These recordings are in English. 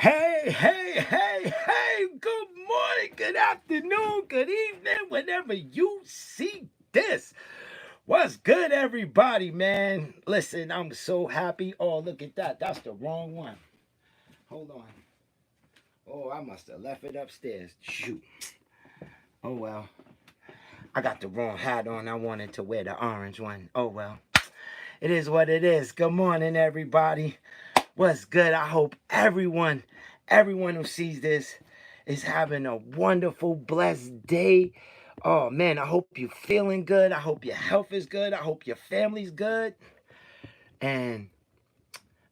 Hey, good morning, good afternoon, good evening, whenever you see this. What's good, everybody, man? Listen, I'm so happy. Oh, look at that. That's the wrong one. Hold on. Oh, I must have left it upstairs. Shoot. Oh, well. I got the wrong hat on. I wanted to wear the orange one. Oh, well. It is what it is. Good morning, everybody. What's good? I hope everyone who sees this is having a wonderful, blessed day. Oh man, I hope you're feeling good. I hope your health is good. I hope your family's good. And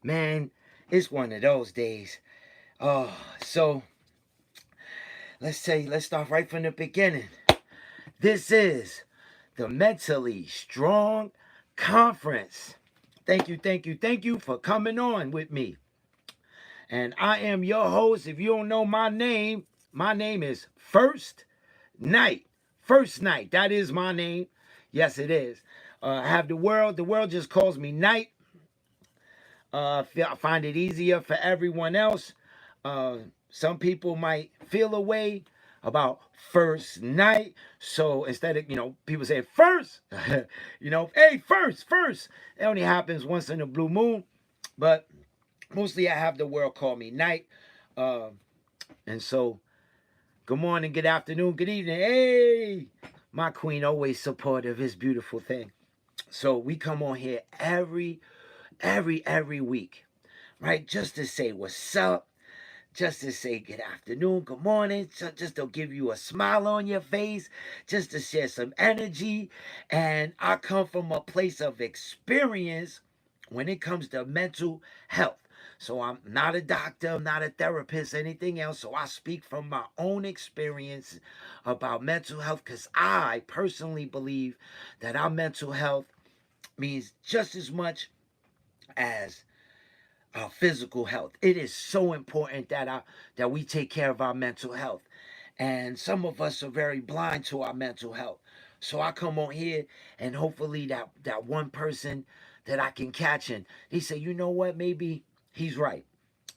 man, it's one of those days. Oh, so let's start right from the beginning. This is the Mentally Strong Conference. Thank you for coming on with me. And I am your host. If you don't know my name is First Night. First Night. That is my name. Yes, it is. I have the world just calls me Night. I find it easier for everyone else. Uh, some people might feel a way about first night. So instead of, people say first, hey, first. It only happens once in a blue moon. But mostly I have the world call me Night. Uh, and so, good morning, good afternoon, good evening. Hey, my queen always supportive. It's beautiful thing. So we come on here every week, right? Just to say what's up, just to say good afternoon, good morning, just to give you a smile on your face, just to share some energy. And I come from a place of experience when it comes to mental health. So I'm not a doctor, I'm not a therapist, anything else. So I speak from my own experience about mental health because I personally believe that our mental health means just as much as our physical health. It is so important that we take care of our mental health. And some of us are very blind to our mental health. So I come on here and hopefully that one person that I can catch and they say, you know what, maybe he's right.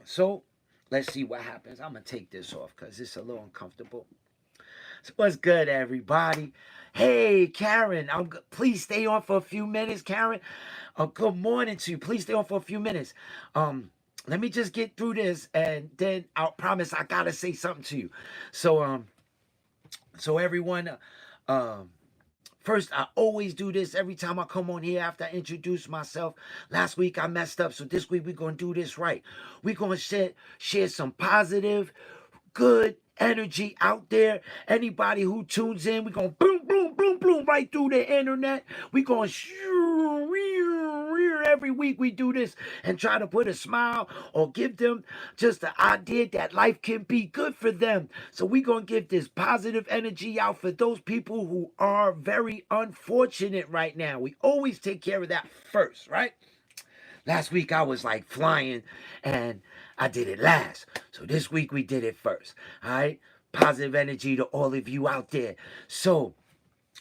So let's see what happens. I'm gonna take this off because it's a little uncomfortable. So what's good, everybody? Hey, Karen, please stay on for a few minutes, Karen. Good morning to you. Please stay on for a few minutes. Um, Let me just get through this, and then I'll promise I gotta say something to you. So, everyone, um, first, I always do this every time I come on here after I introduce myself. Last week I messed up, so this week we're gonna do this right. We're gonna share some positive, good energy out there. Anybody who tunes in, we're gonna boom right through the internet. We're gonna every week we do this and try to put a smile or give them just the idea that life can be good for them. So we're gonna give this positive energy out for those people who are very unfortunate right now. We always take care of that first, right? Last week I was like flying and I did it last. So this week we did it first. All right. Positive energy to all of you out there. So,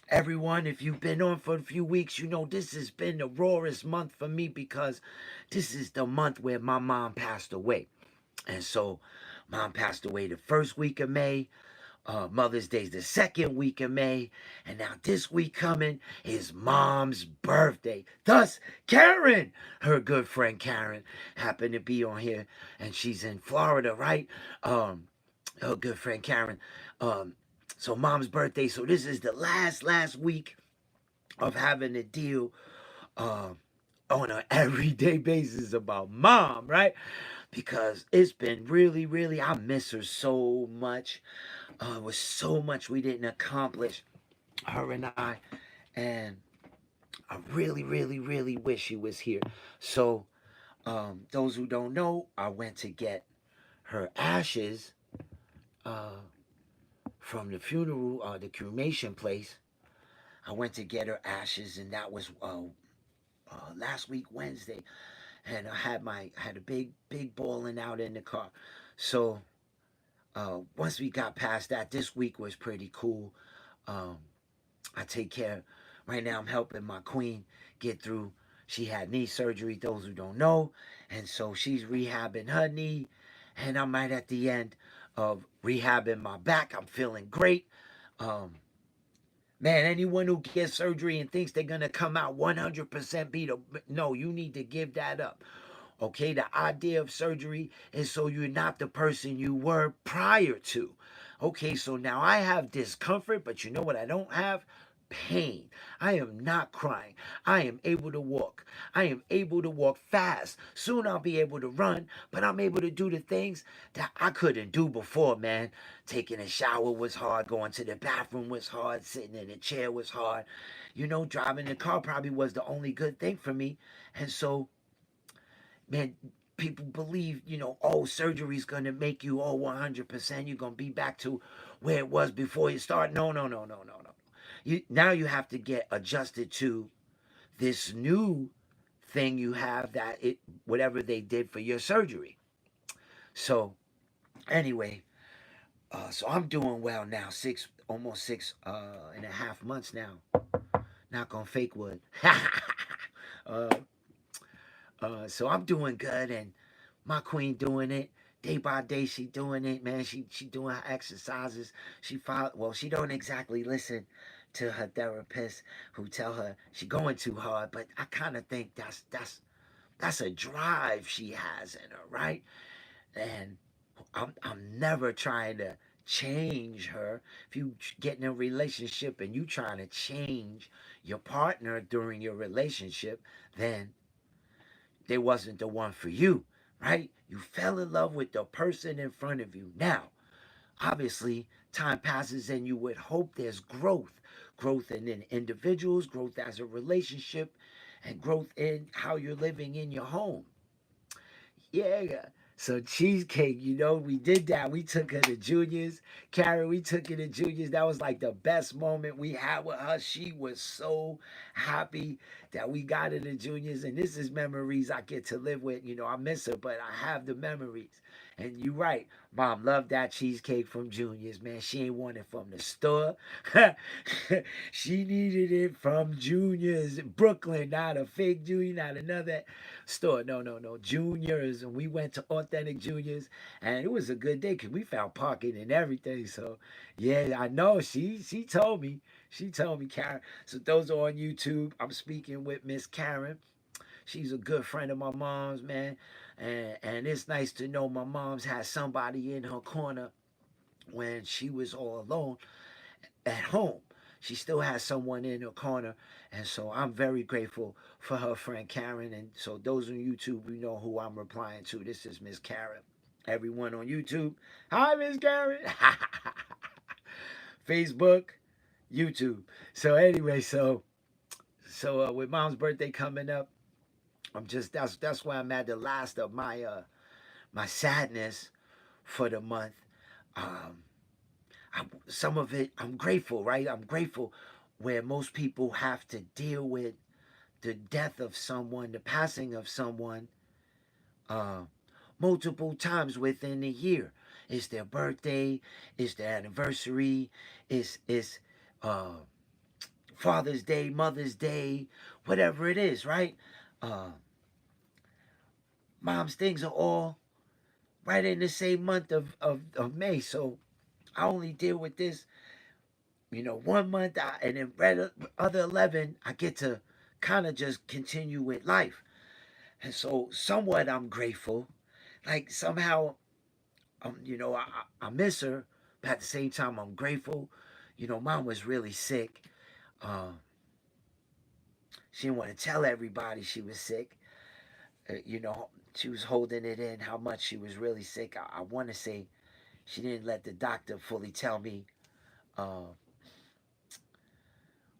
everyone, if you've been on for a few weeks, you know this has been the rawest month for me because this is the month where my mom passed away. And so, mom passed away the first week of May. Mother's Day's the second week of May, and now this week coming is Mom's birthday. Thus, Karen, her good friend Karen, happened to be on here, and she's in Florida, right? Her good friend Karen. Um, so Mom's birthday. So this is the last week of having to deal um, on an everyday basis about Mom, right? Because it's been really, I miss her so much. It was so much we didn't accomplish, her and I. And I really wish she was here. So, those who don't know, I went to get her ashes uh, from the funeral, the cremation place. I went to get her ashes, and that was last week Wednesday. And I had a big balling out in the car. So once we got past that, this week was pretty cool. Um, I take care. Right now, I'm helping my queen get through. She had knee surgery, those who don't know. And so she's rehabbing her knee. and I'm right at the end of rehabbing my back. I'm feeling great. Um, Man, anyone who gets surgery and thinks they're gonna come out 100% beat up, no, you need to give that up. Okay, the idea of surgery is so you're not the person you were prior to. Okay, so now I have discomfort, but you know what I don't have? Pain. I am not crying. I am able to walk. I am able to walk fast. Soon I'll be able to run, but I'm able to do the things that I couldn't do before, man. Taking a shower was hard. Going to the bathroom was hard. Sitting in a chair was hard. You know, driving the car probably was the only good thing for me. And so, man, people believe, oh, surgery's going to make you, 100%. You're going to be back to where it was before you start. No, no, no, no, no, no. Now you have to get adjusted to this new thing you have whatever they did for your surgery. So anyway, so I'm doing well now. Almost 6.5 months now. Knock on fake wood. uh, so I'm doing good, and my queen doing it day by day. She doing it, man. She doing her exercises. She don't exactly listen to her therapist who tell her she going too hard, but I kind of think that's a drive she has in her, right? And I'm never trying to change her. If you get in a relationship and you trying to change your partner during your relationship, then they wasn't the one for you, right? You fell in love with the person in front of you. Now, obviously, time passes and you would hope there's growth in individuals, growth as a relationship, and growth in how you're living in your home. Yeah. So cheesecake, we did that. We took her to Juniors. Karen, we took her to Juniors. That was like the best moment we had with her. She was so happy that we got her to Juniors. And this is memories I get to live with. I miss her, but I have the memories. And you're right. Mom loved that cheesecake from Juniors, man. She ain't want it from the store. She needed it from Juniors, Brooklyn, not a fake Junior, not another store. No, no, no. Juniors. And we went to Authentic Juniors. And it was a good day because we found parking and everything. So, yeah, I know. She told me. She told me, Karen. So, those are on YouTube. I'm speaking with Miss Karen. She's a good friend of my mom's, man. And it's nice to know my mom's had somebody in her corner when she was all alone at home. She still has someone in her corner. And so I'm very grateful for her friend Karen. And so those on YouTube, you know who I'm replying to. This is Miss Karen. Everyone on YouTube, hi, Miss Karen. Facebook, YouTube. So anyway, so with mom's birthday coming up, that's why I'm at the last of my sadness for the month. Um, some of it I'm grateful, right? I'm grateful where most people have to deal with the death of someone, the passing of someone, uh, multiple times within a year. It's their birthday, it's their anniversary, it's uh, Father's Day, Mother's Day, whatever it is, right? Uh, Mom's things are all right in the same month of May. So I only deal with this, 1 month, and then other 11, I get to kind of just continue with life. And so somewhat I'm grateful. Like somehow, I miss her, but at the same time, I'm grateful. Mom was really sick. Uh, she didn't want to tell everybody she was sick. She was holding it in how much she was really sick. I want to say she didn't let the doctor fully tell me uh,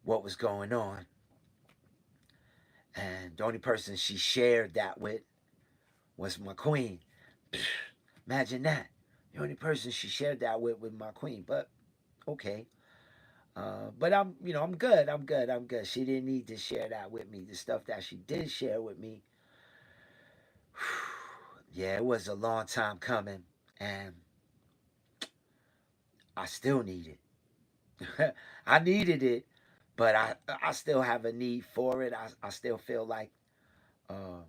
what was going on. And the only person she shared that with was my queen. Imagine that. The only person she shared that with my queen. But okay. But I'm good. I'm good. I'm good. She didn't need to share that with me. The stuff that she did share with me, yeah, it was a long time coming. And I still need it. I needed it, but I still have a need for it. I still feel like um,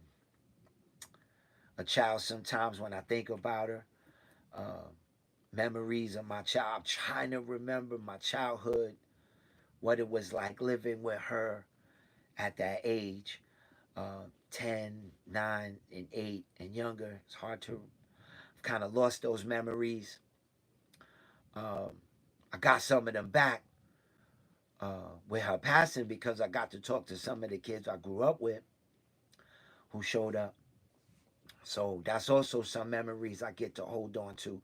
a child sometimes when I think about her. uh, memories of my child. I'm trying to remember my childhood, what it was like living with her at that age, 10, 9, and 8, and younger. It's hard to, I've kind of lost those memories. Um, I got some of them back with her passing because I got to talk to some of the kids I grew up with who showed up. So that's also some memories I get to hold on to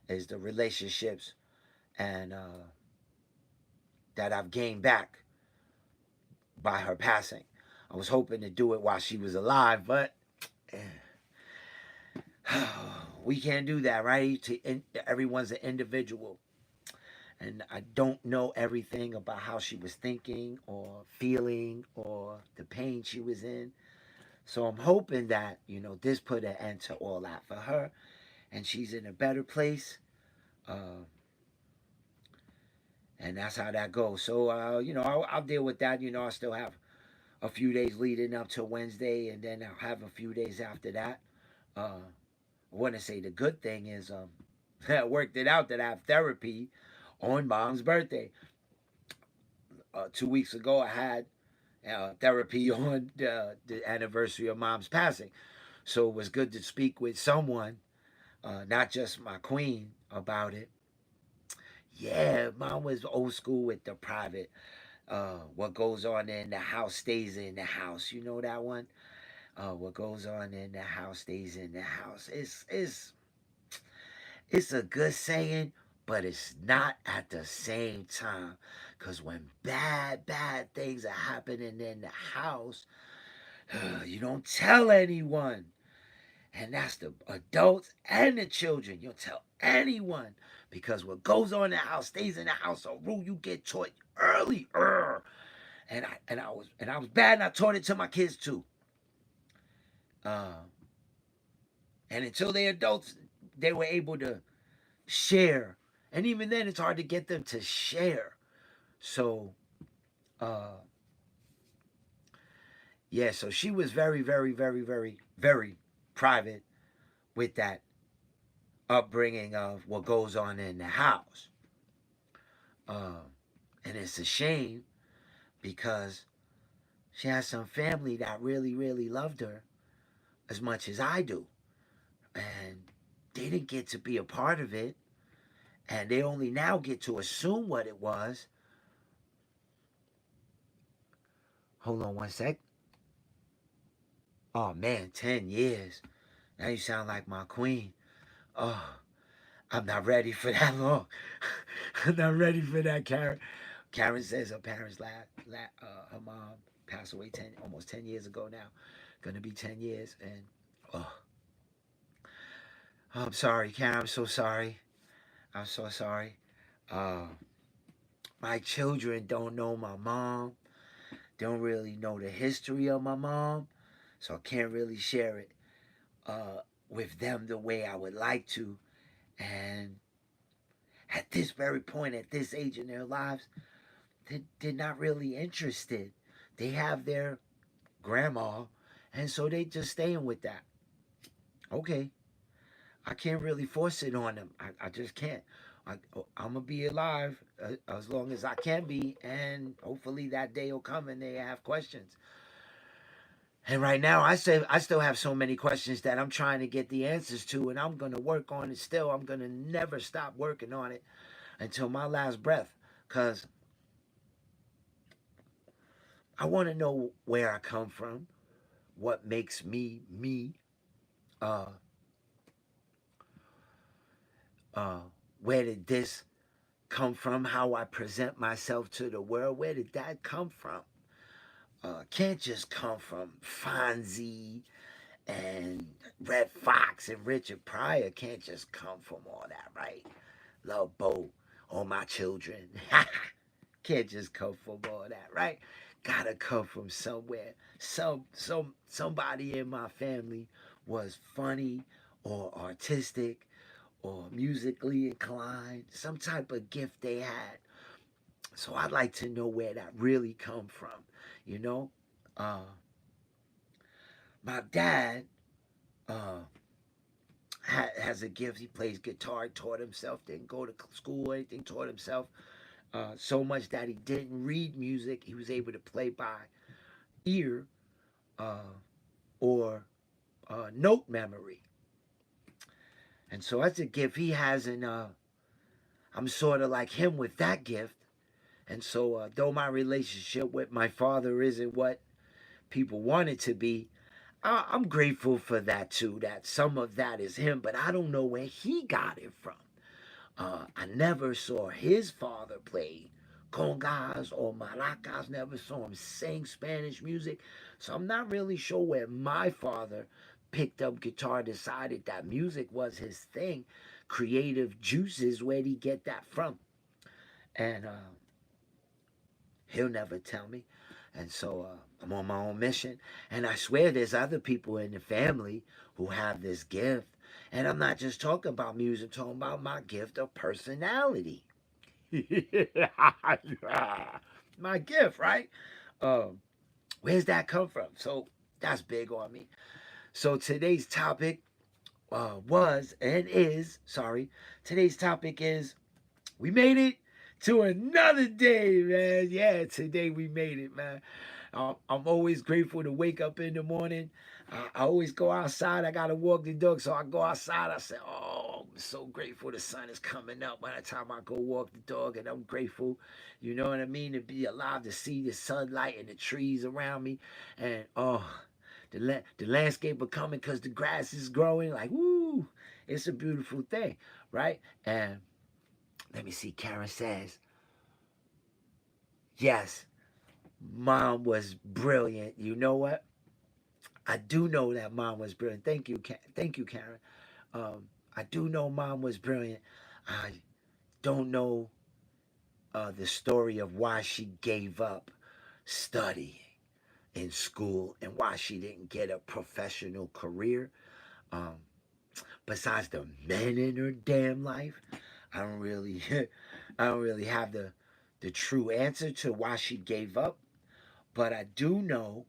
is the relationships and that I've gained back by her passing. I was hoping to do it while she was alive, but we can't do that, right? Everyone's an individual. And I don't know everything about how she was thinking or feeling or the pain she was in. So I'm hoping that, this put an end to all that for her and she's in a better place. Uh, and that's how that goes. So, I'll deal with that. I still have a few days leading up to Wednesday, and then I'll have a few days after that. I want to say the good thing is I worked it out that I have therapy on Mom's birthday. 2 weeks ago, I had therapy on the anniversary of Mom's passing. So it was good to speak with someone, not just my queen, about it. Yeah, Mom was old school with the private. What goes on in the house stays in the house. You know that one? What goes on in the house stays in the house. It's a good saying, but it's not at the same time. Because when bad things are happening in the house, you don't tell anyone. And that's the adults and the children. You don't tell anyone. Because what goes on in the house stays in the house. A rule you get taught early. And I was bad and I taught it to my kids too. Uh, and until they're adults, they were able to share. And even then, it's hard to get them to share. So, uh, yeah, so she was very, very, very, very, very private with that upbringing of what goes on in the house. Uh, and it's a shame because she has some family that really, really loved her as much as I do. And they didn't get to be a part of it. And they only now get to assume what it was. Hold on one sec. Oh man, 10 years. Now you sound like my queen. Oh, I'm not ready for that long. I'm not ready for that, Karen. Karen says her parents, her mom passed away almost 10 years ago now. Gonna be 10 years. And, oh, I'm sorry, Karen. I'm so sorry. I'm so sorry. Uh, my children don't know my mom, don't really know the history of my mom, so I can't really share it with them the way I would like to. And at this very point, at this age in their lives, they're not really interested. They have their grandma, and so they just staying with that. Okay, I can't really force it on them. I just can't. I'm gonna be alive as long as I can be, and hopefully that day will come and they have questions. And right now, I still have so many questions that I'm trying to get the answers to, and I'm gonna work on it still. I'm gonna never stop working on it until my last breath, cause I want to know where I come from, what makes me me, uh, uh, where did this come from? How I present myself to the world, where did that come from? Can't just come from Fonzie and Red Fox and Richard Pryor. Can't just come from all that, right? Love Bo, all my children. Can't just come from all that, right? Gotta come from somewhere. Somebody in my family was funny or artistic or musically inclined, some type of gift they had. So I'd like to know where that really come from, you know? Uh, my dad, uh, has a gift. He plays guitar, taught himself, didn't go to school or anything, taught himself so much that he didn't read music. He was able to play by ear uh, or note memory. And so that's a gift he has, and I'm sort of like him with that gift. And so, though my relationship with my father isn't what people want it to be, I'm grateful for that too. That some of that is him, but I don't know where he got it from. I never saw his father play congas or maracas, never saw him sing Spanish music. So I'm not really sure where my father picked up guitar, decided that music was his thing. Creative juices, where'd he get that from? And he'll never tell me. And so I'm on my own mission. And I swear there's other people in the family who have this gift. And I'm not just talking about music, I'm talking about my gift of personality. My gift, right? Where's that come from? So that's big on me. So today's topic today's topic is we made it to another day, man. Yeah, today we made it, man. I'm always grateful to wake up in the morning. I always go outside. I got to walk the dog. So I go outside. I say, oh, I'm so grateful the sun is coming up by the time I go walk the dog. And I'm grateful, you know what I mean, to be alive, to see the sunlight and the trees around me. And, oh, the landscape becoming because the grass is growing. Like, woo, it's a beautiful thing, right? And let me see, Karen says, yes, mom was brilliant. You know what? I do know that mom was brilliant. Thank you, Karen. I do know mom was brilliant. I don't know the story of why she gave up studying in school and why she didn't get a professional career. Um, Besides the men in her damn life, I don't really, I don't really have the true answer to why she gave up. But I do know,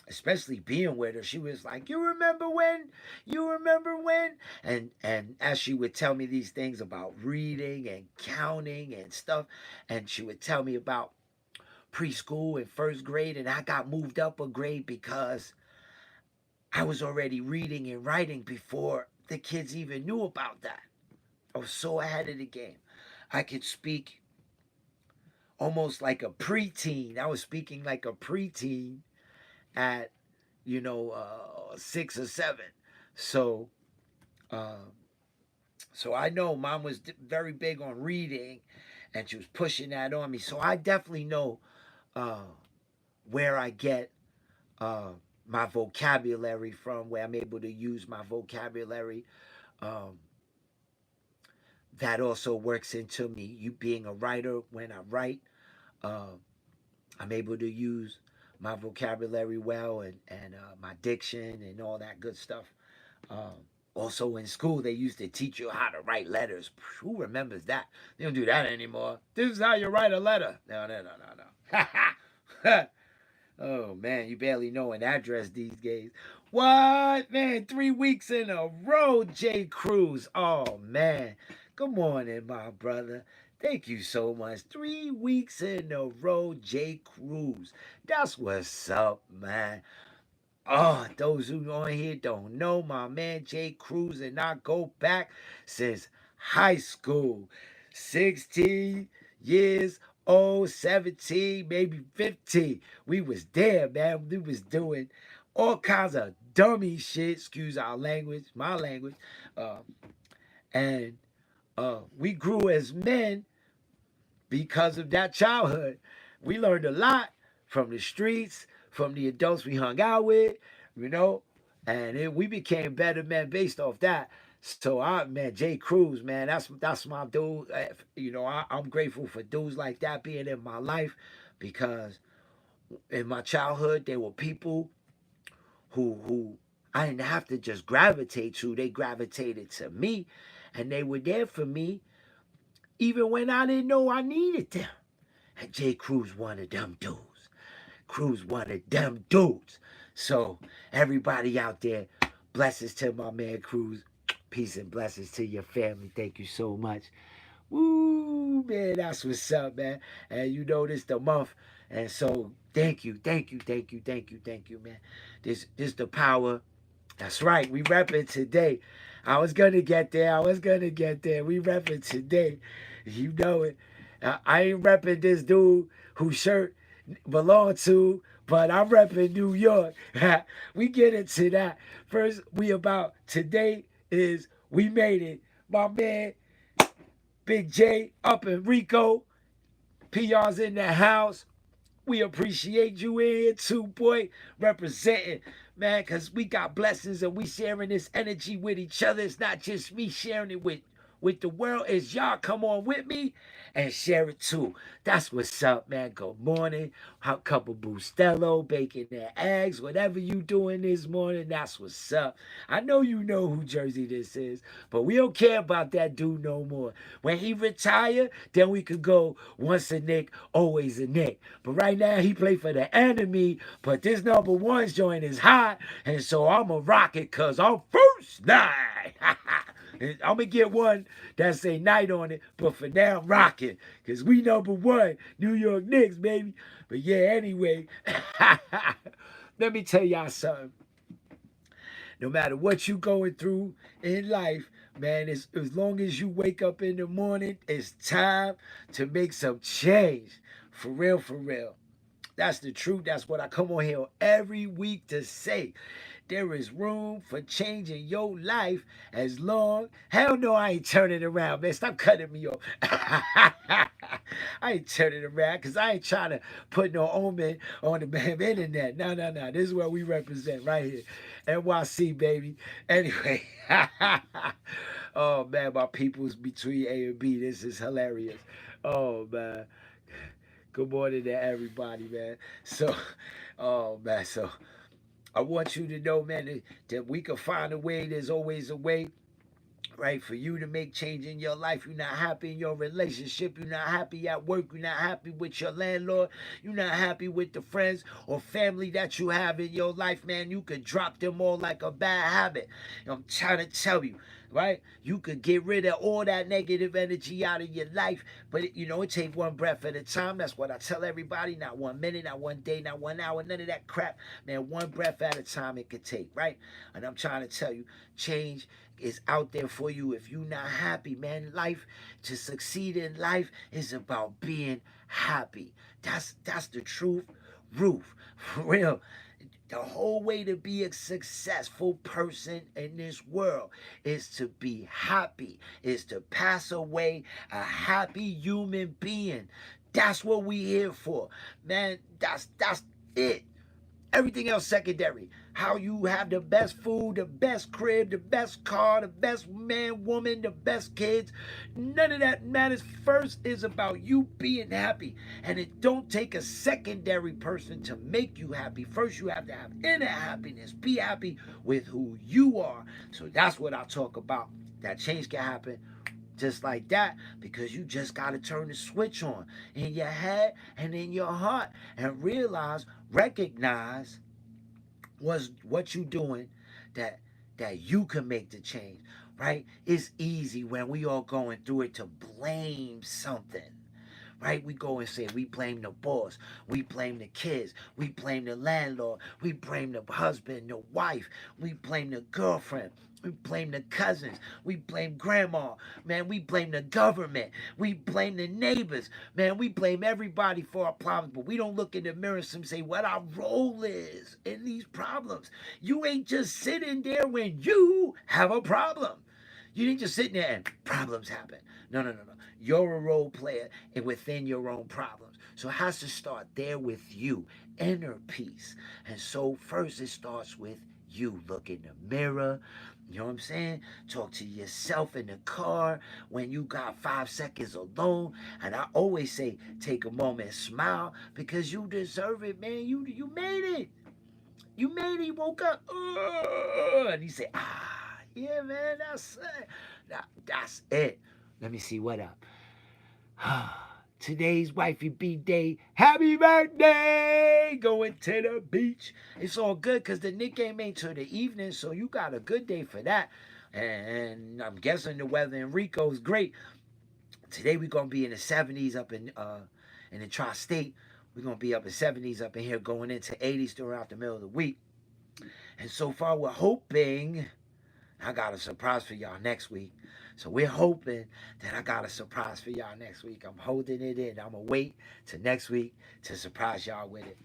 especially being with her, she was like, "You remember when? You remember when?" And as she would tell me these things about reading and counting and stuff, and she would tell me about preschool and first grade, and I got moved up a grade because I was already reading and writing before the kids even knew about that. I was so ahead of the game. I could speak almost like a preteen. I was speaking like a preteen at 6 or 7. So uh, so I know mom was very big on reading, and she was pushing that on me. So I definitely know uh, where I get uh, my vocabulary from, where I'm able to use my vocabulary. Um, that also works into me. You being a writer, when I write, uh, I'm able to use my vocabulary well, and my diction and all that good stuff. Um, Also in school, they used to teach you how to write letters. Who remembers that? They don't do that anymore. This is how you write a letter. No, no, no, no, no. Oh man, you barely know an address these days. What, man? 3 weeks in a row, J. Cruz. Oh man, good morning, my brother. Thank you so much. 3 weeks in a row, J. Cruz. That's what's up, man. Oh, those who on here don't know, my man Jay Cruz and I go back since high school. 16 years old, 17, maybe 15. We was there, man. We was doing all kinds of dummy shit, excuse our language, my language. Uh, and we grew as men because of that childhood. We learned a lot from the streets, from the adults we hung out with, you know, and we became better men based off that. So man, Jay Cruz, man, that's my dude. I'm grateful for dudes like that being in my life, because in my childhood there were people who I didn't have to just gravitate to; they gravitated to me, and they were there for me even when I didn't know I needed them. And Jay Cruz one of them dudes. Cruz one of them dudes. So everybody out there, blessings to my man Cruz. Peace and blessings to your family. Thank you so much. Woo, man, that's what's up, man. And you know this the month. And so thank you, man. This the power. That's right. We repping today. I was gonna get there. We repping today. You know it. I ain't repping this dude whose shirt belong to, but I'm repping New York. We get into that. First, we about today is we made it. My man, Big J up in Rico. PR's in the house. We appreciate you in here too, boy, representing, man, because we got blessings and we sharing this energy with each other. It's not just me sharing it with the world. It's y'all come on with me and share it too. That's what's up, man. Good morning. Hot cup of Bustelo, bacon and eggs, whatever you doing this morning, that's what's up. I know you know who Jersey this is, but we don't care about that dude no more. When he retire, then we could go once a Nick, always a Nick. But right now he play for the enemy, but this number one's joint is hot, and so I'm a rock it cause I'm first night. I'm gonna get one that say night on it, but for now I'm rocking, cause we number one, New York Knicks, baby. But yeah, anyway, let me tell y'all something. No matter what you going through in life, man, as long as you wake up in the morning, it's time to make some change. For real, for real. That's the truth. That's what I come on here every week to say. There is room for changing your life as long. Hell no, I ain't turning around, man. Stop cutting me off. I ain't turning around because I ain't trying to put no omen on the damn internet. No. This is what we represent right here. NYC, baby. Anyway. Oh, man, my people's between A and B. This is hilarious. Oh, man. Good morning to everybody, man. So, oh, man. So, I want you to know, man, that we can find a way. There's always a way, right, for you to make change in your life. You're not happy in your relationship. You're not happy at work. You're not happy with your landlord. You're not happy with the friends or family that you have in your life, man. You could drop them all like a bad habit. I'm trying to tell you, right? You could get rid of all that negative energy out of your life, but it take one breath at a time. That's what I tell everybody. Not 1 minute, not 1 day, not 1 hour, none of that crap. Man, one breath at a time it could take, right? And I'm trying to tell you, change is out there for you. If you're not happy, man, life, to succeed in life is about being happy. That's the truth. Roof, for real. The whole way to be a successful person in this world is to be happy, is to pass away a happy human being. That's what we here for, man. That's it. Everything else secondary. How you have the best food, the best crib, the best car, the best man, woman, the best kids. None of that matters. First is about you being happy. And it don't take a secondary person to make you happy. First you have to have inner happiness. Be happy with who you are. So that's what I talk about. That change can happen just like that, because you just got to turn the switch on in your head and in your heart and recognize what you doing that you can make the change, right? It's easy when we all going through it to blame something, right? We go and say we blame the boss, we blame the kids, we blame the landlord, we blame the husband, the wife, we blame the girlfriend, we blame the cousins, we blame grandma, man, we blame the government, we blame the neighbors, man, we blame everybody for our problems, but we don't look in the mirror and say what our role is in these problems. You ain't just sitting there when you have a problem. You ain't just sitting there and problems happen. No. You're a role player and within your own problems. So it has to start there with you, inner peace. And so first it starts with you. Look in the mirror. You know what I'm saying? Talk to yourself in the car when you got 5 seconds alone. And I always say, take a moment, smile, because you deserve it, man. You made it. You made it. You woke up. And you say, yeah, man, that's it. That's it. Let me see what up. Today's wifey B-Day. Happy birthday! Going to the beach. It's all good because the Nick game ain't till the evening, so you got a good day for that. And I'm guessing the weather in Rico is great. Today we're gonna be in the 70s up in the tri-state. We're gonna be up in 70s up in here, going into 80s throughout the middle of the week. And so far we're hoping I got a surprise for y'all next week. So we're hoping that I got a surprise for y'all next week. I'm holding it in. I'm gonna wait till next week to surprise y'all with it.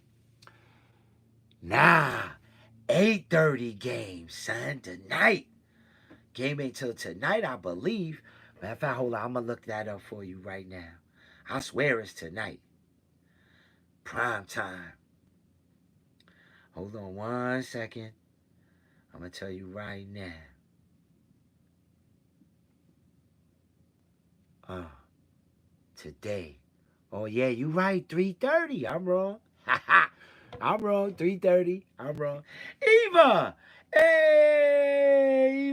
Nah, 8:30 game, son, tonight. Game ain't till tonight, I believe. Matter of fact, hold on, I'm gonna look that up for you right now. I swear it's tonight. Prime time. Hold on 1 second. I'm gonna tell you right now. Today. Oh yeah, you right. 3:30. I'm wrong. I'm wrong. 3:30. I'm wrong. Eva. Hey,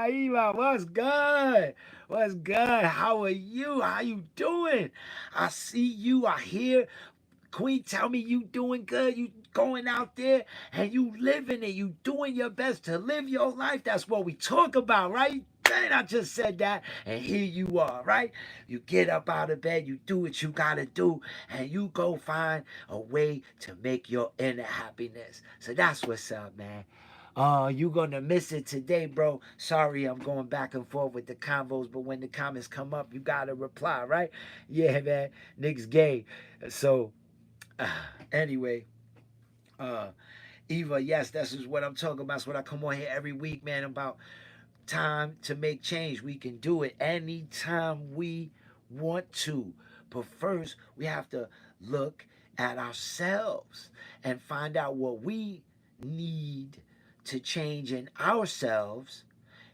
Eva. What's good? What's good? How are you? How you doing? I see you. I hear. Queen, tell me you doing good. You going out there and you living it. You doing your best to live your life. That's what we talk about, right? Man, I just said that, and here you are, right? You get up out of bed, you do what you gotta do, and you go find a way to make your inner happiness. So that's what's up, man. You gonna miss it today, bro. Sorry, I'm going back and forth with the convos, but when the comments come up, you gotta reply, right? Yeah, man. Nick's gay. So anyway, Eva, yes, this is what I'm talking about. That's what I come on here every week, man, about time to make change. We can do it anytime we want to. But first, we have to look at ourselves and find out what we need to change in ourselves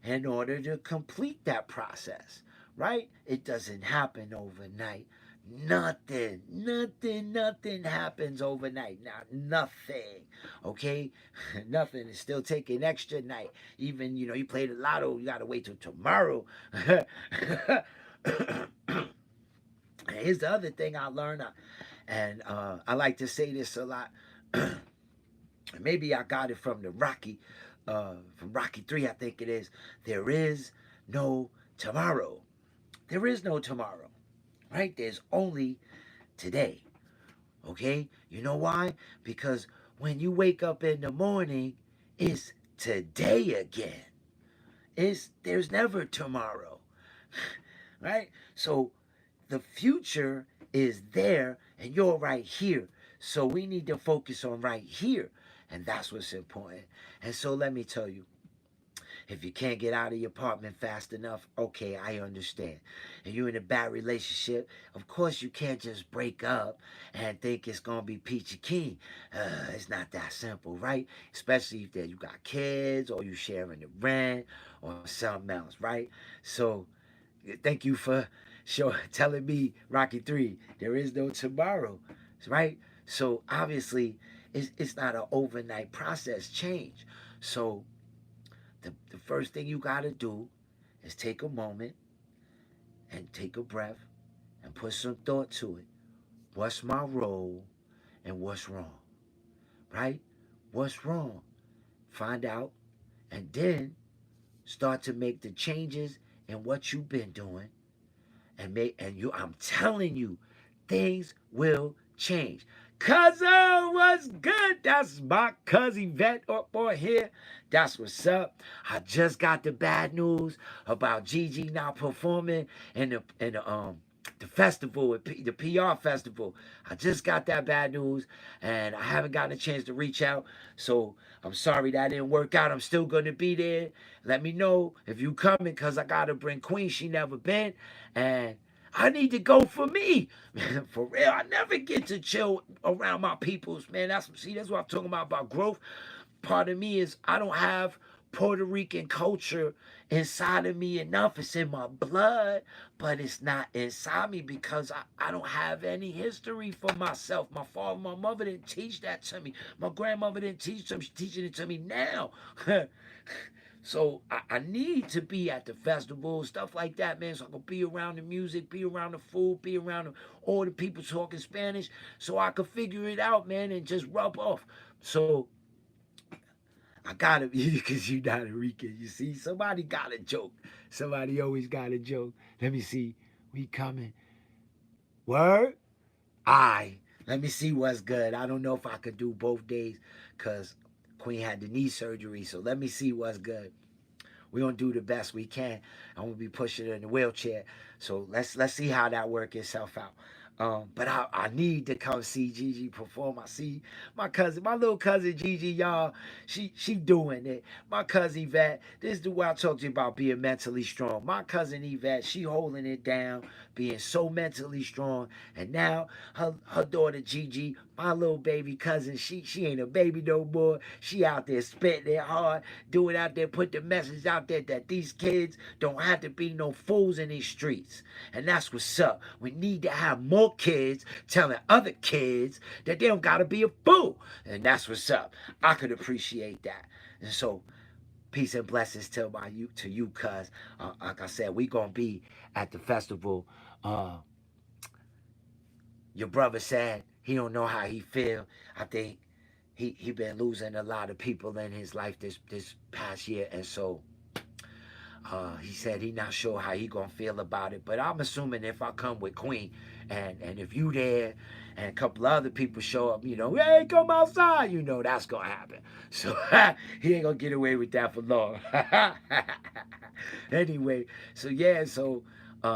in order to complete that process, right? It doesn't happen overnight. Nothing happens overnight. Not nothing. Okay? Nothing is still taking extra night. Even, you played the lotto, you gotta wait till tomorrow. Here's the other thing I learned, and I like to say this a lot. Maybe I got it from from Rocky 3, I think it is. There is no tomorrow. There is no tomorrow, right? There's only today. Okay? You know why? Because when you wake up in the morning, it's today again. There's never tomorrow. Right? So the future is there and you're right here. So we need to focus on right here. And that's what's important. And so let me tell you, if you can't get out of your apartment fast enough, okay, I understand. And you're in a bad relationship, of course you can't just break up and think it's going to be peachy keen. It's not that simple, right? Especially if you got kids or you sharing the rent or something else, right? So thank you for telling me, Rocky 3, there is no tomorrow, right? So obviously, it's not an overnight process change. So the first thing you got to do is take a moment and take a breath and put some thought to it. What's my role and what's wrong, right? What's wrong? Find out and then start to make the changes in what you've been doing I'm telling you, things will change. Cousin, what's good? That's my cousin Vet up on here. That's what's up. I just got the bad news about Gigi not performing in the festival, the PR festival. I just got that bad news, and I haven't gotten a chance to reach out. So I'm sorry that didn't work out. I'm still gonna be there. Let me know if you coming, cause I gotta bring Queen. She never been, and I need to go for me. Man, for real. I never get to chill around my peoples, man. That's what I'm talking about growth. Part of me is I don't have Puerto Rican culture inside of me enough. It's in my blood, but it's not inside me because I don't have any history for myself. My father, my mother didn't teach that to me. My grandmother didn't teach them. She's teaching it to me now. So I need to be at the festival, stuff like that, man. So I can be around the music, be around the food, be around all the people talking Spanish, so I can figure it out, man, and just rub off. So I gotta be because you not a Rican. You see, somebody got a joke. Somebody always got a joke. Let me see. We coming. Word? I. Let me see what's good. I don't know if I could do both days because Queen had the knee surgery. So let me see what's good. We're gonna do the best we can. I'm gonna be pushing her in the wheelchair. So let's see how that work itself out. But I need to come see Gigi perform. I see my cousin, my little cousin Gigi, y'all. She doing it. My cousin Yvette, this is the way I talked to you about being mentally strong. My cousin Yvette, she holding it down, being so mentally strong. And now her daughter Gigi, my little baby cousin, she ain't a baby no more. She out there spitting it hard, doing out there, put the message out there that these kids don't have to be no fools in these streets. And that's what's up. We need to have more kids telling other kids that they don't gotta be a fool. And that's what's up. I could appreciate that. And so peace and blessings to you, cuz like I said, we gonna be at the festival. Your brother said he don't know how he feel. I think he been losing a lot of people in his life this past year, and so he said he not sure how he gonna feel about it. But I'm assuming if I come with Queen, and if you there, and a couple other people show up, hey, come outside, that's gonna happen. So he ain't gonna get away with that for long. Anyway, so yeah, so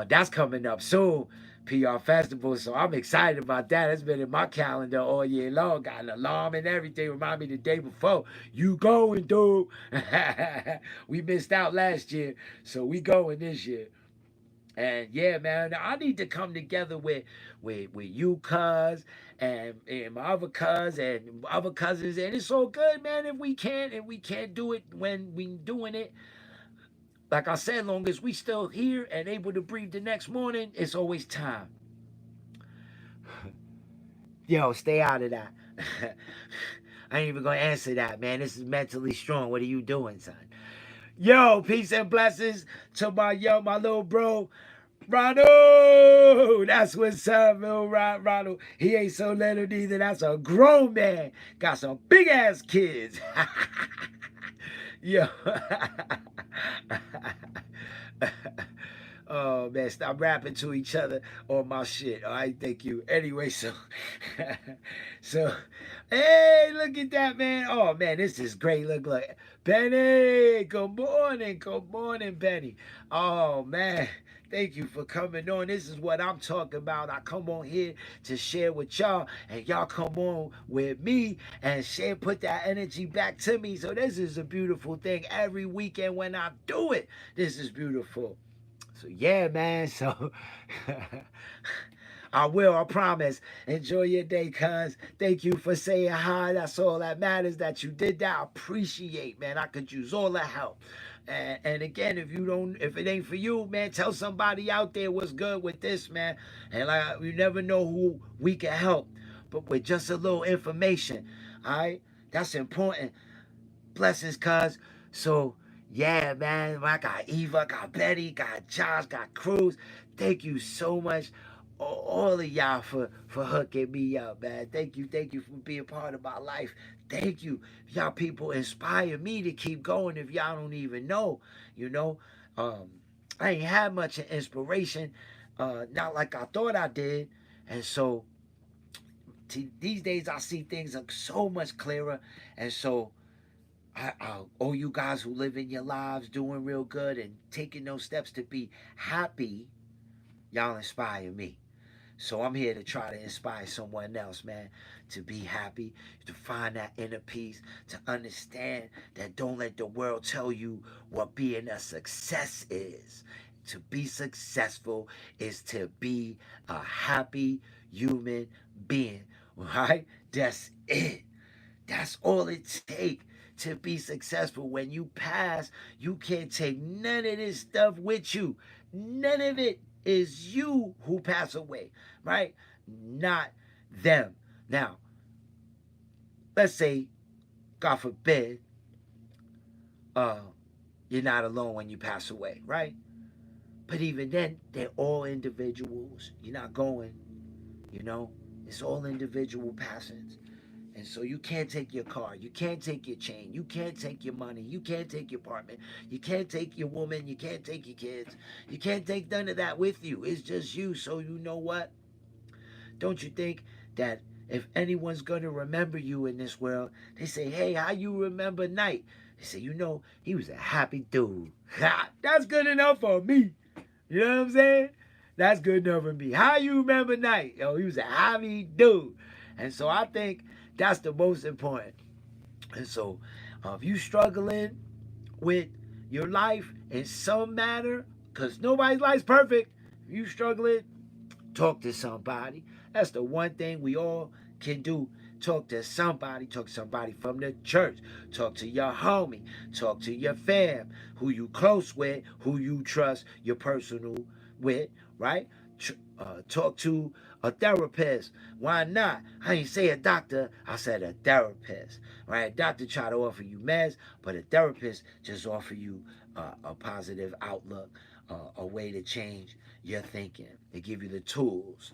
that's coming up soon. PR Festival, so I'm excited about that. It's been in my calendar all year long. Got an alarm and everything. Remind me the day before. You going, dude? We missed out last year, so we going this year. And yeah, man, I need to come together with you, cuz, and my other cuz and other cousins, and it's so good, man. If we can't do it when we doing it, like I said, long as we still here and able to breathe the next morning, it's always time. Yo, stay out of that. I ain't even gonna answer that, man. This is mentally strong. What are you doing, son? Yo, peace and blessings to my little bro, Ronald. That's what's up, little Ronald. He ain't so little neither. That's a grown man. Got some big ass kids. Yo. Oh man, stop rapping to each other on my shit. All right, thank you. Anyway, so hey, look at that, man. Oh man, this is great. Look like Benny. Good morning, Benny. Oh man. Thank you for coming on. This is what I'm talking about. I come on here to share with y'all, and y'all come on with me and share, put that energy back to me. So this is a beautiful thing. Every weekend when I do it, this is beautiful. So yeah, man. So I promise. Enjoy your day, cuz. Thank you for saying hi. That's all that matters, that you did that. I appreciate, man. I could use all the help. And again, if it ain't for you, man, tell somebody out there what's good with this, man. And like, you never know who we can help, but with just a little information, all right? That's important. Blessings, cuz. So yeah, man. I got Eva, got Betty, got Josh, got Cruz. Thank you so much, all of y'all, for hooking me up, man. Thank you for being part of my life. Thank you. Y'all people inspire me to keep going if y'all don't even know, you know. I ain't had much inspiration, not like I thought I did. And so these days I see things so much clearer. And so all you guys who live in your lives doing real good and taking those steps to be happy, y'all inspire me. So I'm here to try to inspire someone else, man, to be happy, to find that inner peace, to understand that don't let the world tell you what being a success is. To be successful is to be a happy human being, right? That's it. That's all it takes to be successful. When you pass, you can't take none of this stuff with you. None of it is you who pass away, right? Not them. Now, let's say, God forbid, you're not alone when you pass away, right? But even then, they're all individuals. You're not going, it's all individual passings. And so you can't take your car, you can't take your chain, you can't take your money, you can't take your apartment, you can't take your woman, you can't take your kids, you can't take none of that with you. It's just you. So you know what? Don't you think that if anyone's gonna remember you in this world, they say, hey, how you remember Knight? They say, you know, he was a happy dude. Ha! That's good enough for me. You know what I'm saying? That's good enough for me. How you remember Knight? Yo, he was a happy dude. And so I think that's the most important. And so if you struggling with your life in some manner, because nobody's life's perfect, if you struggling, talk to somebody. That's the one thing we all can do. Talk to somebody from the church, talk to your homie, talk to your fam, who you close with, who you trust, your personal with, right? Talk to a therapist. Why not? I ain't say a doctor, I said a therapist, right? A doctor try to offer you meds, but a therapist just offer you a positive outlook, a way to change your thinking. They give you the tools,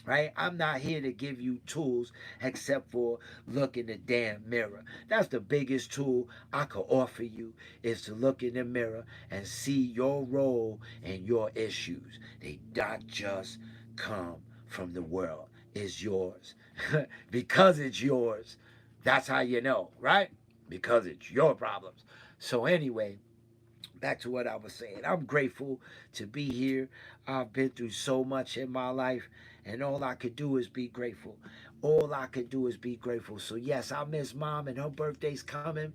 right? I'm not here to give you tools except for look in the damn mirror. That's the biggest tool I could offer you, is to look in the mirror and see your role and your issues. They not just come from the world. It's yours. Because it's yours. That's how you know, right? Because it's your problems. So anyway, back to what I was saying. I'm grateful to be here. I've been through so much in my life, and all I could do is be grateful. All I could do is be grateful. So, yes, I miss mom, and her birthday's coming.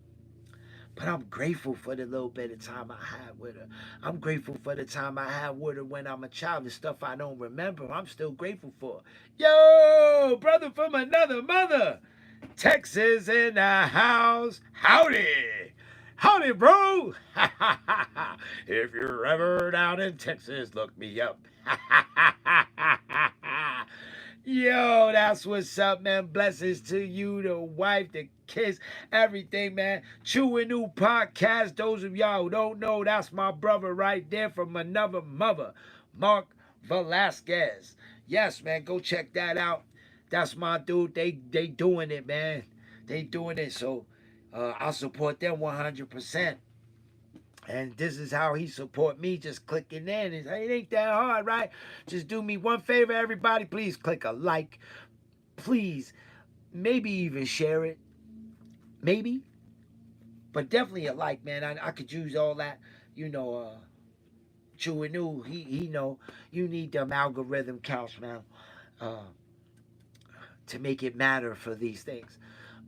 But I'm grateful for the little bit of time I had with her. I'm grateful for the time I had with her when I'm a child. The stuff I don't remember, I'm still grateful for. Yo, brother from another mother. Texas in the house. Howdy. Howdy, bro. If you're ever down in Texas, look me up. Yo, that's what's up, man. Blessings to you, the wife, the kids, everything, man. True and New Podcast. Those of y'all who don't know, that's my brother right there from another mother, Mark Velasquez. Yes, man, go check that out. That's my dude. They doing it, man. They doing it. So I support them 100%. And this is how he support me, just clicking in. It ain't that hard, right? Just do me one favor, everybody. Please click a like. Please, maybe even share it. Maybe. But definitely a like, man. I could use all that, you know, True and New. He know you need them algorithm counts, man, uh, to make it matter for these things.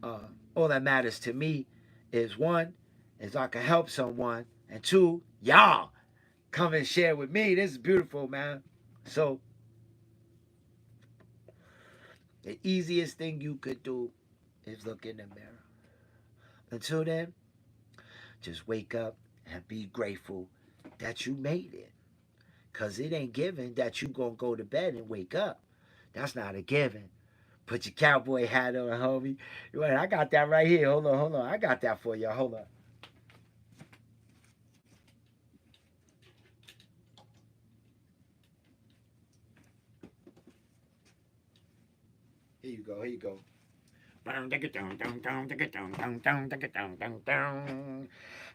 All that matters to me is, one, is I can help someone, and two, y'all come and share with me. This is beautiful, man. So the easiest thing you could do is look in the mirror. Until then, just wake up and be grateful that you made it. Because it ain't given that you going to go to bed and wake up. That's not a given. Put your cowboy hat on, homie. Wait, I got that right here. Hold on. I got that for y'all. Hold on. Here you go.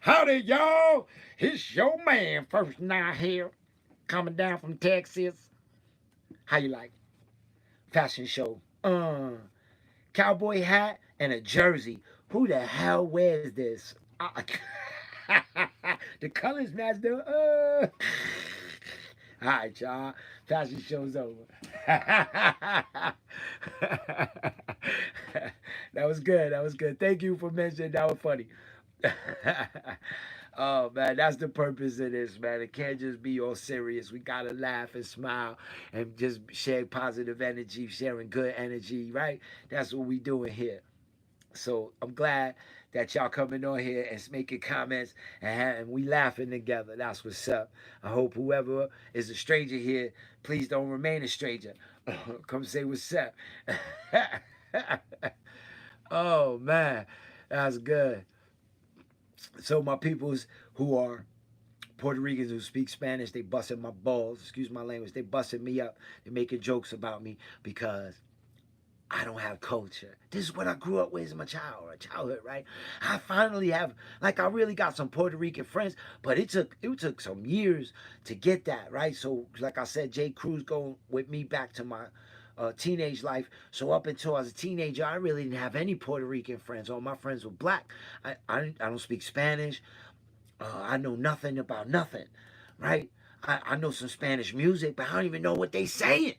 Howdy, y'all. It's your man, First Night here, coming down from Texas. How you like? Fashion show. Cowboy hat and a jersey. Who the hell wears this? The colors match though. All right, y'all. Fashion show's over. That was good. That was good. Thank you for mentioning that was funny. Oh man, that's the purpose of this, man. It can't just be all serious. We gotta laugh and smile and just share positive energy, sharing good energy, right? That's what we doing here. So I'm glad that y'all coming on here and making comments and we laughing together. That's what's up. I hope whoever is a stranger here, please don't remain a stranger. Come say what's up. Oh man, that's good. So my peoples who are Puerto Ricans who speak Spanish, they busting my balls. Excuse my language. They busting me up. They making jokes about me because I don't have culture. This is what I grew up with as my childhood, right? I finally have, like, I really got some Puerto Rican friends, but it took some years to get that, right? So, like I said, Jay Cruz going with me back to my teenage life. So up until I was a teenager, I really didn't have any Puerto Rican friends. All my friends were black. I don't speak Spanish. I know nothing about nothing, right? I know some Spanish music, but I don't even know what they saying.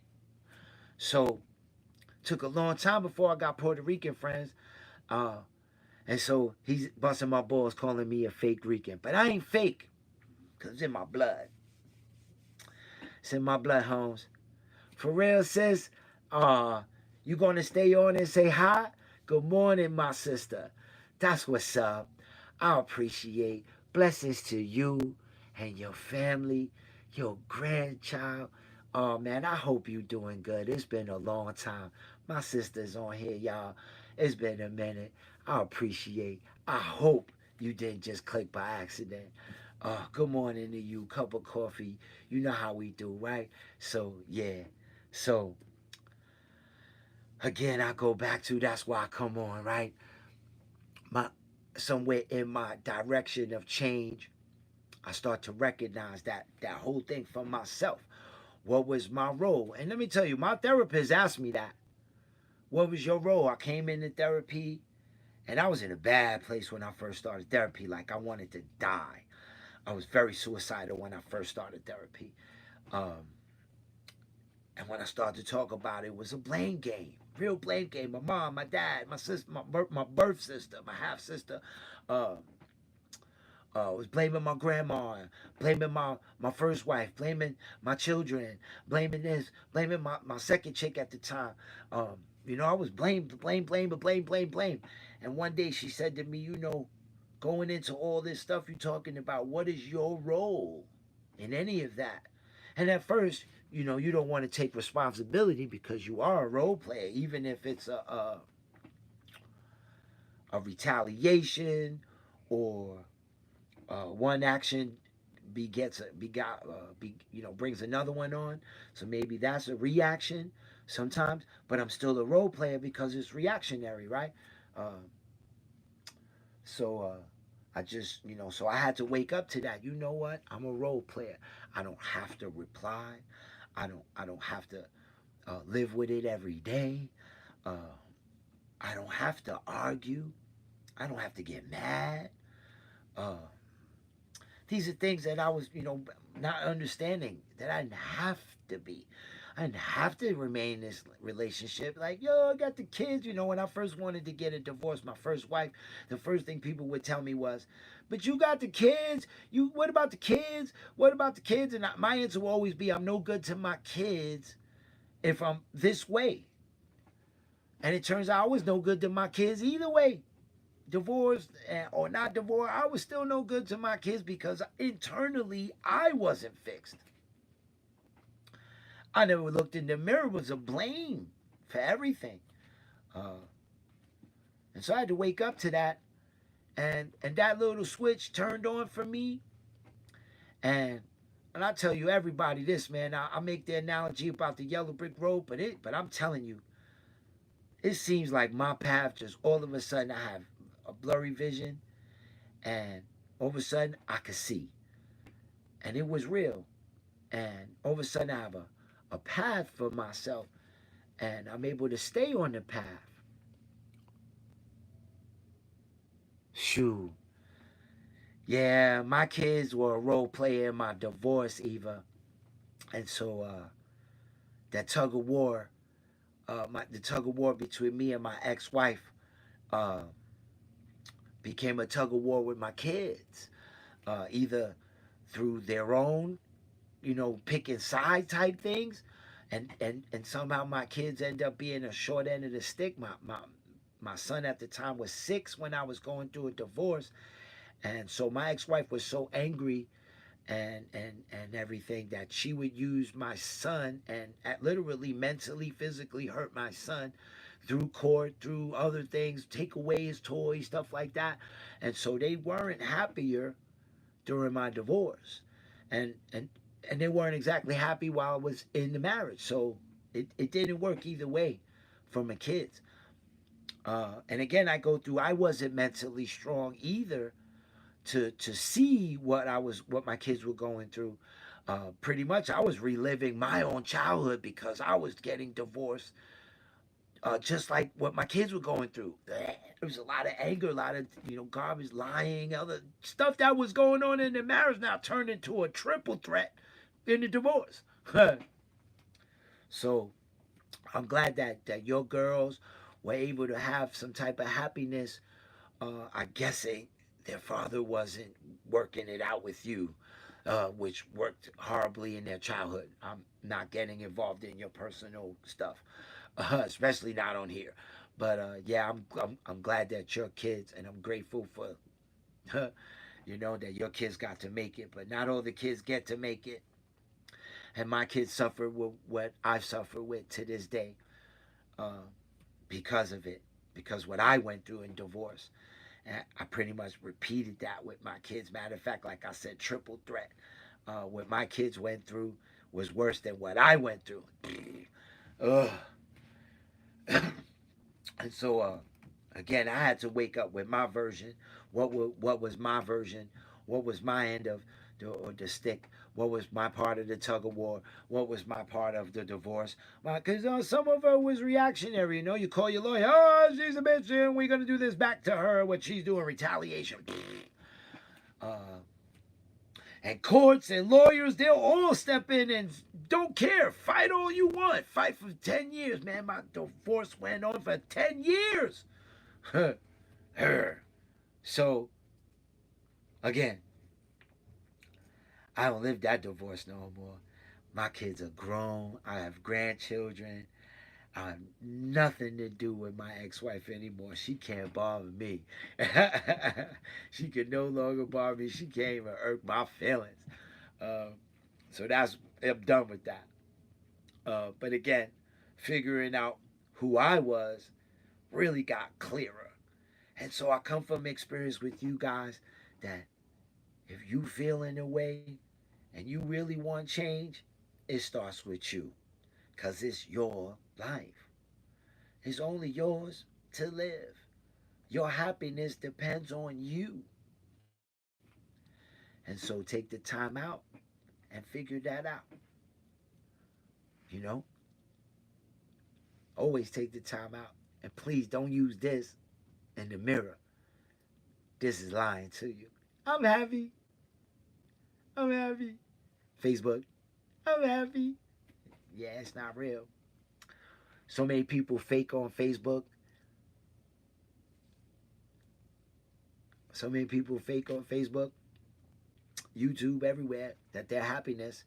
So took a long time before I got Puerto Rican friends. Uh, and so he's busting my balls calling me a fake Rican. But I ain't fake, because it's in my blood. It's in my blood, Holmes. For real, sis, you gonna stay on and say hi? Good morning, my sister. That's what's up. I appreciate. Blessings to you and your family, your grandchild. Oh man, I hope you doing good. It's been a long time. My sister's on here, y'all. It's been a minute. I appreciate. I hope you didn't just click by accident. Good morning to you. Cup of coffee. You know how we do, right? So yeah. So again, I go back to that's why I come on, right? My somewhere in my direction of change, I start to recognize that whole thing for myself. What was my role? And let me tell you, my therapist asked me that. What was your role? I came into therapy and I was in a bad place when I first started therapy. Like I wanted to die. I was very suicidal when I first started therapy. Um, and when I started to talk about it, it was a blame game. Real blame game. My mom, my dad, my sister, my birth sister, my half sister, uh, was blaming my grandma, blaming my first wife, blaming my children, blaming this, blaming my second chick at the time. I was blame. And one day she said to me, going into all this stuff you're talking about, what is your role in any of that? And at first, you don't want to take responsibility because you are a role player, even if it's a retaliation or one action brings another one on. So maybe that's a reaction sometimes, but I'm still a role player because it's reactionary, right? Uh, so I just, so I had to wake up to that. You know what? I'm a role player. I don't have to reply. I don't have to live with it every day. Uh, I don't have to argue. I don't have to get mad. Uh, these are things that I was, not understanding that I didn't have to be. I didn't have to remain in this relationship. Like, yo, I got the kids. When I first wanted to get a divorce, my first wife, the first thing people would tell me was, but you got the kids. What about the kids? What about the kids? And my answer will always be, I'm no good to my kids if I'm this way. And it turns out I was no good to my kids either way. Divorced or not divorced, I was still no good to my kids because internally I wasn't fixed. I never looked in the mirror, was a blame for everything. Uh, and so I had to wake up to that. And that little switch turned on for me. And and I tell you everybody this, man. I make the analogy about the yellow brick road, but I'm telling you, it seems like my path just all of a sudden I have a blurry vision and all of a sudden I could see. And it was real. And all of a sudden I have a path for myself and I'm able to stay on the path. Shoo. Yeah, my kids were a role player in my divorce, Eva. And so that tug of war, the tug of war between me and my ex-wife uh, became a tug of war with my kids. Either through their own, picking side type things, and somehow my kids end up being a short end of the stick. My son at the time was 6 when I was going through a divorce, and so my ex-wife was so angry and everything that she would use my son and literally mentally physically hurt my son through court, through other things, take away his toys, stuff like that. And so they weren't happier during my divorce, and they weren't exactly happy while I was in the marriage. So it didn't work either way for my kids. And again, I wasn't mentally strong either to see what my kids were going through. Pretty much I was reliving my own childhood because I was getting divorced, just like what my kids were going through. There was a lot of anger, a lot of garbage, lying, other stuff that was going on in the marriage now turned into a triple threat in the divorce. So I'm glad that your girls were able to have some type of happiness. I guess their father wasn't working it out with you, which worked horribly in their childhood. I'm not getting involved in your personal stuff, especially not on here. But yeah, I'm glad that your kids, and I'm grateful for, that your kids got to make it. But not all the kids get to make it, and my kids suffer with what I've suffered with to this day, uh, because of it, because what I went through in divorce. And I pretty much repeated that with my kids. Matter of fact, like I said, triple threat. What my kids went through was worse than what I went through. Ugh. And so, again, I had to wake up with my version. What was my version? What was my end of the stick? What was my part of the tug of war? What was my part of the divorce? Because some of it was reactionary. You call your lawyer, oh, she's a bitch, and we're gonna do this back to her. What she's doing, retaliation. Uh, and courts and lawyers, they'll all step in and don't care. Fight all you want. Fight for 10 years, man. My divorce went on for 10 years. So, again, I don't live that divorce no more. My kids are grown. I have grandchildren. I have nothing to do with my ex-wife anymore. She can't bother me. She can no longer bother me. She can't even irk my feelings. Uh, so I'm done with that. But again, figuring out who I was really got clearer. And so I come from experience with you guys that if you feel in a way and you really want change, it starts with you. Because it's your life. It's only yours to live. Your happiness depends on you. And so take the time out and figure that out. You know? Always take the time out. And please don't use this in the mirror. This is lying to you. I'm happy. I'm happy. Facebook. I'm happy. Yeah, it's not real. So many people fake on Facebook. So many people fake on Facebook, YouTube, everywhere that their happiness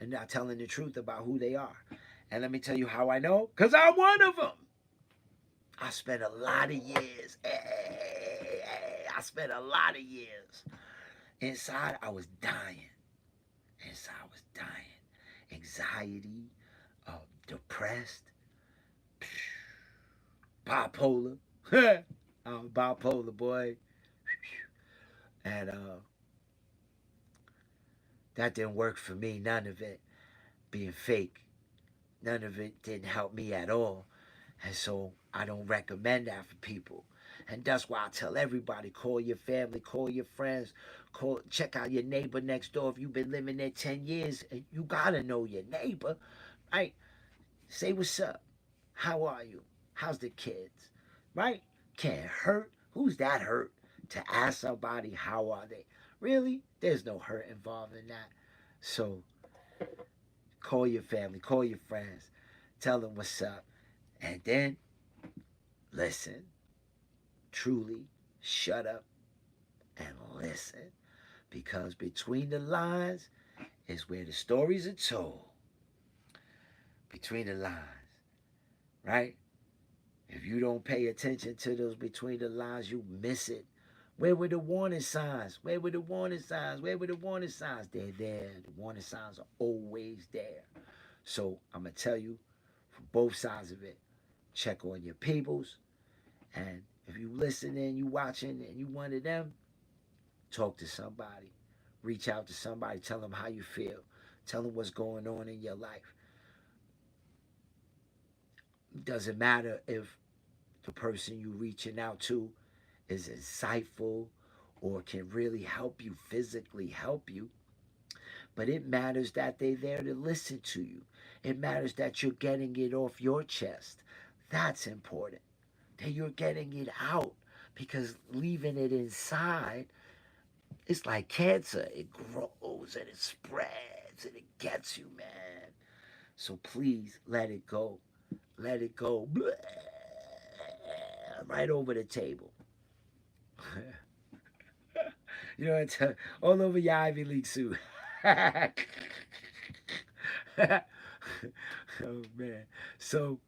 and not telling the truth about who they are. And let me tell you how I know, because I'm one of them. I spent a lot of years. I spent a lot of years. Inside, I was dying. Inside, I was dying. Anxiety, depressed, bipolar. I'm bipolar, boy. And that didn't work for me. None of it being fake. None of it didn't help me at all. And so I don't recommend that for people. And that's why I tell everybody, call your family, call your friends, check out your neighbor next door. If you've been living there 10 years, you gotta know your neighbor, right? Say what's up. How are you? How's the kids? Right? Can't hurt. Who's that hurt? To ask somebody how are they? Really? There's no hurt involved in that. So call your family, call your friends, tell them what's up. And then listen. Truly shut up and listen. Because between the lines is where the stories are told. Between the lines, right? If you don't pay attention to those between the lines, you miss it. Where were the warning signs? Where were the warning signs? Where were the warning signs? They're there. The warning signs are always there. So I'm going to tell you from both sides of it, check on your peoples. And if you listening, you watching, and you one of them, talk to somebody. Reach out to somebody. Tell them how you feel. Tell them what's going on in your life. It doesn't matter if the person you reaching out to is insightful or can really help you, physically help you, but it matters that they're there to listen to you. It matters that you're getting it off your chest. That's important. That you're getting it out, because leaving it inside, it's like cancer. It grows and it spreads and it gets you, man. So please let it go. Let it go. Blah, right over the table. You know, it's all over your Ivy League suit. Oh man. So,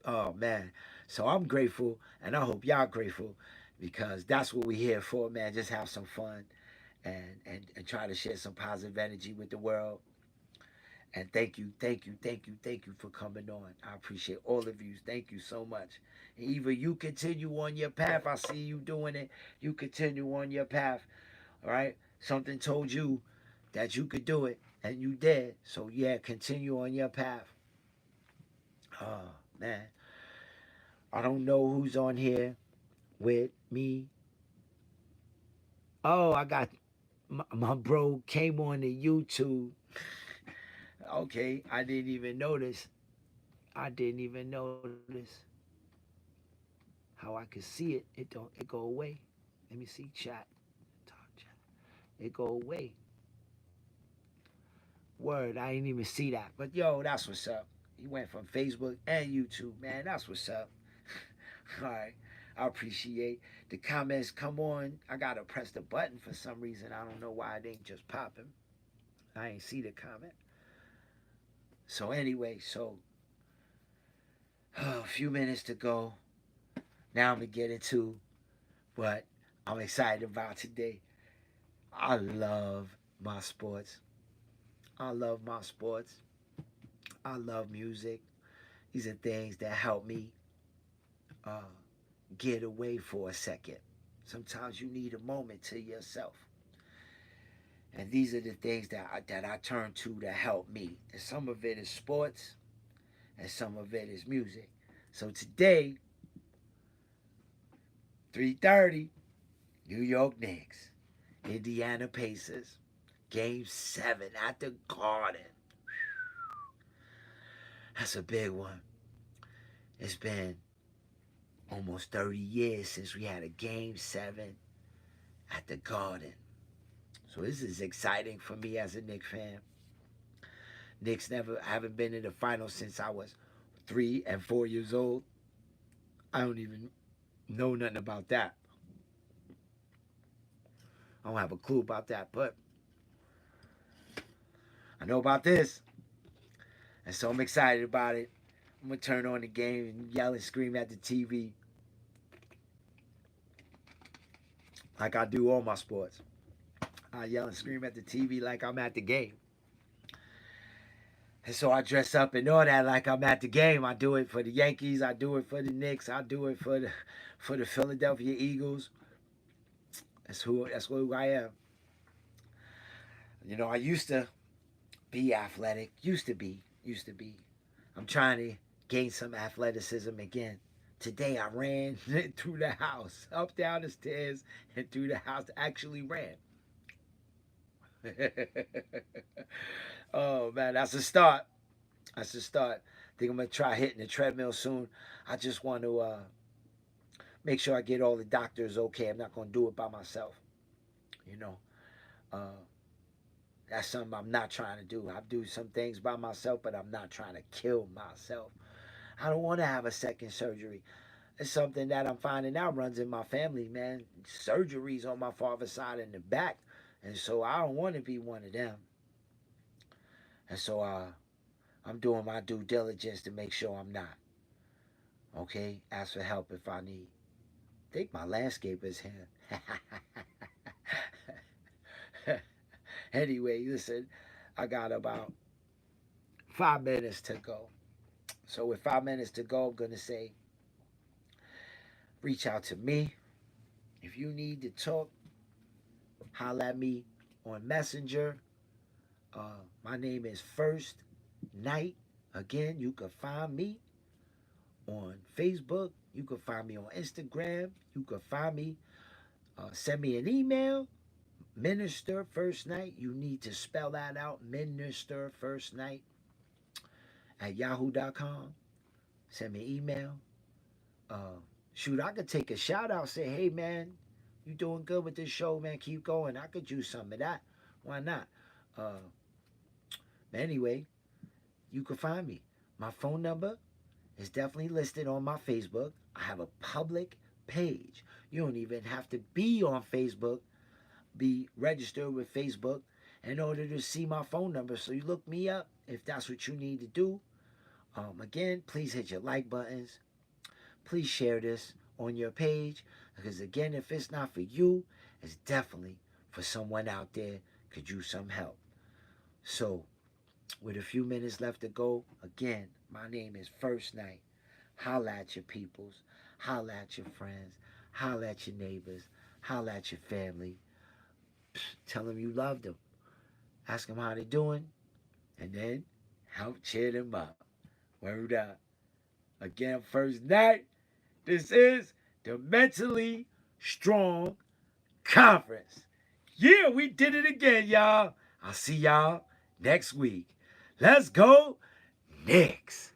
oh man. So I'm grateful, and I hope y'all grateful, because that's what we're here for, man. Just have some fun and try to share some positive energy with the world. And thank you, thank you, thank you, thank you for coming on. I appreciate all of you. Thank you so much. Either you continue on your path, I see you doing it. You continue on your path. All right. Something told you that you could do it, and you did. So yeah, continue on your path. Oh man, I don't know who's on here with me. Oh, I got my bro came on the YouTube. Okay, I didn't even notice. I didn't even notice how I could see it. It go away. Let me see chat. Talk chat. It go away. Word, I didn't even see that. But yo, that's what's up. He went from Facebook and YouTube, man. That's what's up. All right. I appreciate the comments. Come on. I gotta press the button for some reason. I don't know why it ain't just popping. I ain't see the comment. So anyway, so a few minutes to go. Now I'm gonna get into what I'm excited about today. I love my sports. I love my sports. I love music. These are things that help me uh, get away for a second. Sometimes you need a moment to yourself. And these are the things that I turn to help me. And some of it is sports, and some of it is music. So today, 3:30, New York Knicks, Indiana Pacers, Game 7 at the Garden. That's a big one. It's been almost 30 years since we had a Game 7 at the Garden. So this is exciting for me as a Knicks fan. Knicks never haven't been in the finals since I was 3 and 4 years old. I don't even know nothing about that. I don't have a clue about that, but I know about this. And so I'm excited about it. I'm gonna turn on the game and yell and scream at the TV like I do all my sports. I yell and scream at the TV like I'm at the game. And so I dress up and all that like I'm at the game. I do it for the Yankees. I do it for the Knicks. I do it for the Philadelphia Eagles. That's who I am. You know, I used to be athletic. Used to be. I'm trying to gain some athleticism again. Today I ran through the house, up down the stairs and through the house. Actually ran. Oh man, that's a start. That's a start. I think I'm gonna try hitting the treadmill soon. I just want to make sure I get all the doctors okay. I'm not gonna do it by myself. You know, uh, that's something I'm not trying to do. I do some things by myself, but I'm not trying to kill myself. I don't want to have a second surgery. It's something that I'm finding out runs in my family, man. Surgeries on my father's side in the back. And so I don't want to be one of them. And so I'm doing my due diligence to make sure I'm not. Okay? Ask for help if I need. I think my landscaper's here. Anyway, listen, I got about 5 minutes to go. So with 5 minutes to go, I'm going to say, reach out to me. If you need to talk, holla at me on Messenger. My name is First Night. Again, you can find me on Facebook. You can find me on Instagram. You can find me, send me an email. Minister First Night. You need to spell that out. Minister First Night at yahoo.com. Send me an email. Shoot, I could take a shout out. Say, hey, man, you doing good with this show, man. Keep going. I could use some of that. Why not? Anyway, you can find me. My phone number is definitely listed on my Facebook. I have a public page. You don't even have to be on Facebook, be registered with Facebook in order to see my phone number. So you look me up if that's what you need to do. Again, please hit your like buttons. Please share this on your page. Because again, if it's not for you, it's definitely for someone out there could use some help. So, with a few minutes left to go, again, my name is First Night. Holla at your peoples. Holla at your friends. Holla at your neighbors. Holla at your family. Tell them you love them. Ask them how they're doing. And then help cheer them up. Word up. Again, First Night. This is the Mentally Strong Conference. Yeah, we did it again, y'all. I'll see y'all next week. Let's go Knicks.